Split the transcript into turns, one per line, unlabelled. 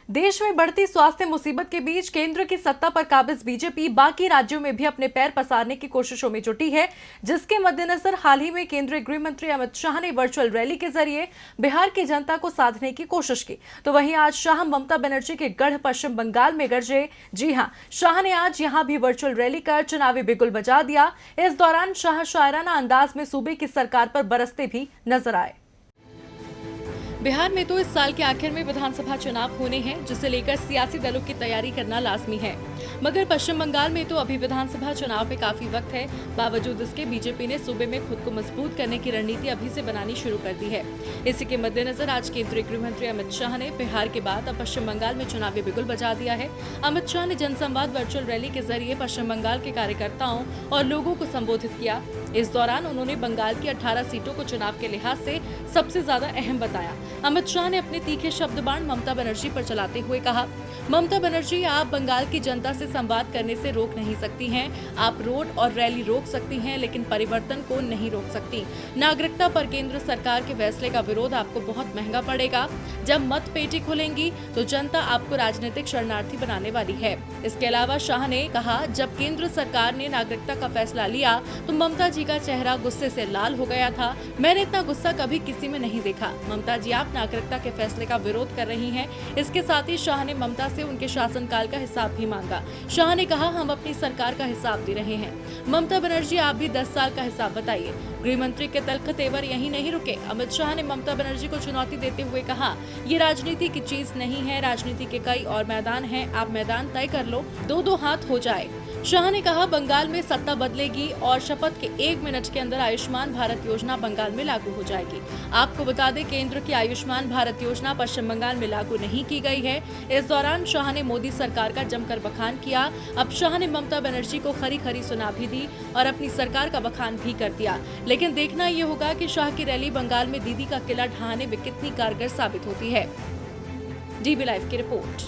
देश में बढ़ती स्वास्थ्य मुसीबत के बीच केंद्र की सत्ता पर काबिज बीजेपी बाकी राज्यों में भी अपने पैर पसारने की कोशिशों में जुटी है, जिसके मद्देनजर हाल ही में केंद्रीय गृह मंत्री अमित शाह ने वर्चुअल रैली के जरिए बिहार की जनता को साधने की कोशिश की। तो वहीं आज शाह ममता बनर्जी के गढ़ पश्चिम बंगाल में गरजे। जी हां, शाह ने आज यहां भी वर्चुअल रैली कर चुनावी बिगुल बजा दिया। इस दौरान शाह शायराना अंदाज में सूबे की सरकार पर बरसते भी नजर आए। बिहार में तो इस साल के आखिर में विधानसभा चुनाव होने हैं, जिसे लेकर सियासी दलों की तैयारी करना लाजमी है, मगर पश्चिम बंगाल में तो अभी विधानसभा चुनाव में काफी वक्त है। बावजूद इसके बीजेपी ने सूबे में खुद को मजबूत करने की रणनीति अभी से बनानी शुरू कर दी है। इसी के मद्देनजर आज केंद्रीय गृह मंत्री अमित शाह ने बिहार के बाद अब पश्चिम बंगाल में चुनावी बिगुल बजा दिया है। अमित शाह ने जनसंवाद वर्चुअल रैली के जरिए पश्चिम बंगाल के कार्यकर्ताओं और लोगों को संबोधित किया। इस दौरान उन्होंने बंगाल की 18 सीटों को चुनाव के लिहाज से सबसे ज्यादा अहम बताया। अमित शाह ने अपने तीखे शब्द बाण ममता बनर्जी पर चलाते हुए कहा, ममता बनर्जी, आप बंगाल की जनता से संवाद करने से रोक नहीं सकती हैं। आप रोड और रैली रोक सकती हैं, लेकिन परिवर्तन को नहीं रोक सकती। नागरिकता पर केंद्र सरकार के फैसले का विरोध आपको बहुत महंगा पड़ेगा। जब मत पेटी खुलेंगी तो जनता आपको राजनीतिक शरणार्थी बनाने वाली है। इसके अलावा शाह ने कहा, जब केंद्र सरकार ने नागरिकता का फैसला लिया तो ममता जी का चेहरा गुस्से से लाल हो गया था। मैंने इतना गुस्सा कभी किसी में नहीं देखा। ममता जी, आप नागरिकता के फैसले का विरोध कर रही हैं। इसके साथ ही शाह ने ममता से उनके शासनकाल का हिसाब भी मांगा। शाह ने कहा, हम अपनी सरकार का हिसाब दे रहे हैं। ममता बनर्जी, आप भी 10 साल का हिसाब बताइए। गृह मंत्री के तल्ख तेवर यहीं नहीं रुके। अमित शाह ने ममता बनर्जी को चुनौती देते हुए कहा, ये राजनीति की चीज नहीं है। राजनीति के कई और मैदान हैं, आप मैदान तय कर लो, दो हाथ हो जाए। शाह ने कहा, बंगाल में सत्ता बदलेगी और शपथ के 1 मिनट के अंदर आयुष्मान भारत योजना बंगाल में लागू हो जाएगी। आपको बता दें, केंद्र की आयुष्मान भारत योजना पश्चिम बंगाल में लागू नहीं की गई है। इस दौरान शाह ने मोदी सरकार का जमकर बखान किया। अब शाह ने ममता बनर्जी को खरी खरी सुना भी दी और अपनी सरकार का बखान भी कर दिया। लेकिन देखना ये होगा कि शाह की रैली बंगाल में दीदी का किला ढहाने में कितनी कारगर साबित होती है। डीबी लाइव की रिपोर्ट।